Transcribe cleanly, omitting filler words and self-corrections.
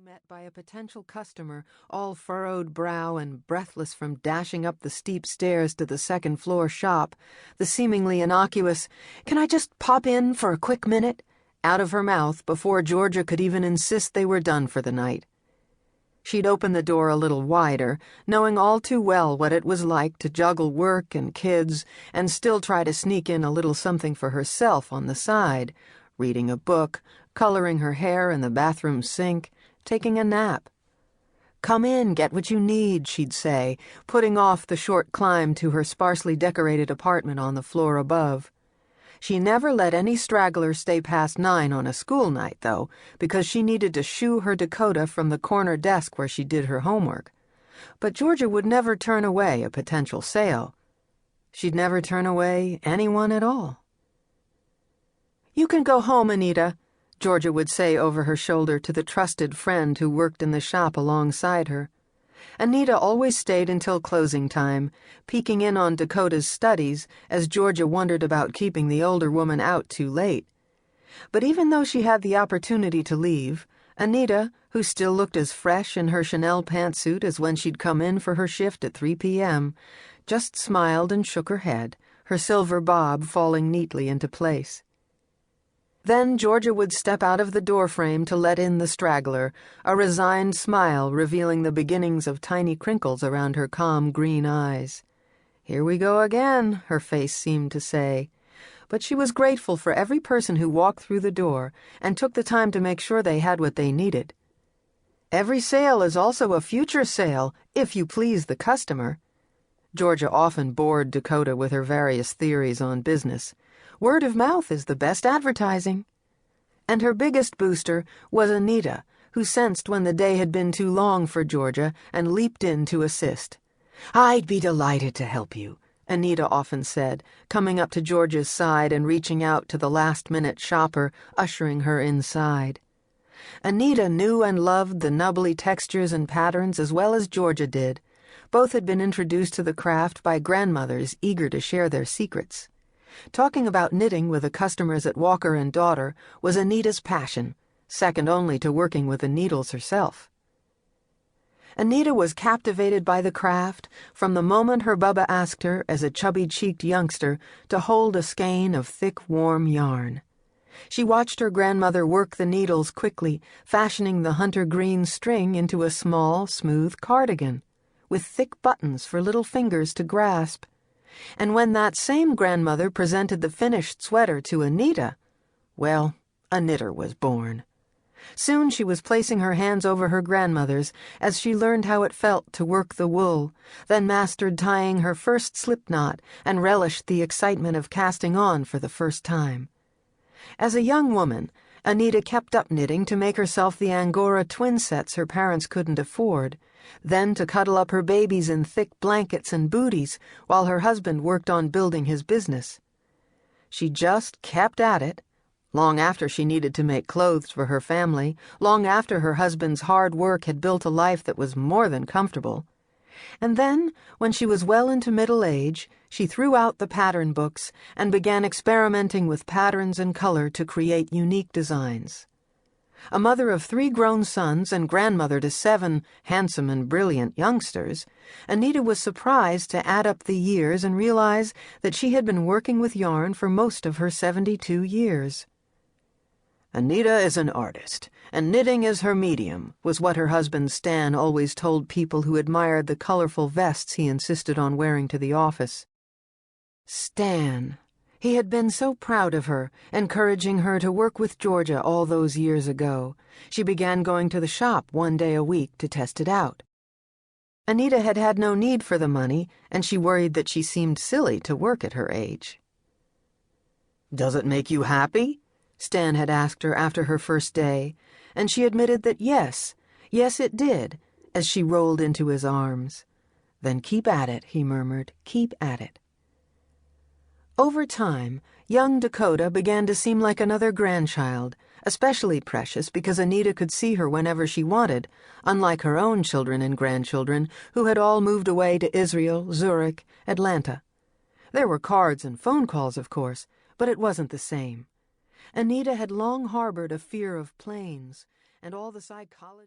met by a potential customer, all furrowed brow and breathless from dashing up the steep stairs to the second-floor shop, the seemingly innocuous, "Can I just pop in for a quick minute?" out of her mouth before Georgia could even insist they were done for the night. She'd open the door a little wider, knowing all too well what it was like to juggle work and kids and still try to sneak in a little something for herself on the side, reading a book, coloring her hair in the bathroom sink, taking a nap. "Come in, get what you need," she'd say, putting off the short climb to her sparsely decorated apartment on the floor above. She never let any straggler stay past 9 on a school night, though, because she needed to shoo her Dakota from the corner desk where she did her homework. But Georgia would never turn away a potential sale. She'd never turn away anyone at all. "You can go home, Anita," Georgia would say over her shoulder to the trusted friend who worked in the shop alongside her. Anita always stayed until closing time, peeking in on Dakota's studies as Georgia wondered about keeping the older woman out too late. But even though she had the opportunity to leave, Anita, who still looked as fresh in her Chanel pantsuit as when she'd come in for her shift at 3 p.m., just smiled and shook her head, her silver bob falling neatly into place. Then Georgia would step out of the doorframe to let in the straggler, a resigned smile revealing the beginnings of tiny crinkles around her calm green eyes. "Here we go again," her face seemed to say. But she was grateful for every person who walked through the door and took the time to make sure they had what they needed. Every sale is also a future sale, if you please the customer. Georgia often bored Dakota with her various theories on business. Word of mouth is the best advertising. And her biggest booster was Anita, who sensed when the day had been too long for Georgia and leaped in to assist. "I'd be delighted to help you," Anita often said, coming up to Georgia's side and reaching out to the last-minute shopper, ushering her inside. Anita knew and loved the nubbly textures and patterns as well as Georgia did. Both had been introduced to the craft by grandmothers eager to share their secrets. Talking about knitting with the customers at Walker and Daughter was Anita's passion, second only to working with the needles herself. Anita was captivated by the craft from the moment her Bubba asked her, as a chubby-cheeked youngster, to hold a skein of thick, warm yarn. She watched her grandmother work the needles quickly, fashioning the hunter green string into a small, smooth cardigan, with thick buttons for little fingers to grasp. And when that same grandmother presented the finished sweater to Anita, well, a knitter was born. Soon she was placing her hands over her grandmother's as she learned how it felt to work the wool, then mastered tying her first slip knot and relished the excitement of casting on for the first time. As a young woman, Anita kept up knitting to make herself the Angora twin sets her parents couldn't afford, then to cuddle up her babies in thick blankets and booties while her husband worked on building his business. She just kept at it, long after she needed to make clothes for her family, long after her husband's hard work had built a life that was more than comfortable. And then, when she was well into middle age, she threw out the pattern books and began experimenting with patterns and color to create unique designs. A mother of 3 grown sons and grandmother to 7 handsome and brilliant youngsters, Anita was surprised to add up the years and realize that she had been working with yarn for most of her 72 years. "Anita is an artist, and knitting is her medium," was what her husband Stan always told people who admired the colorful vests he insisted on wearing to the office. Stan. He had been so proud of her, encouraging her to work with Georgia all those years ago. She began going to the shop 1 day a week to test it out. Anita had had no need for the money, and she worried that she seemed silly to work at her age. "Does it make you happy?" Stan had asked her after her first day, and she admitted that yes it did, as she rolled into his arms. "Then keep at it," he murmured, "keep at it." Over time, young Dakota began to seem like another grandchild, especially precious because Anita could see her whenever she wanted, unlike her own children and grandchildren, who had all moved away to Israel, Zurich, Atlanta. There were cards and phone calls, of course, but it wasn't the same. Anita had long harbored a fear of planes, and all the psychology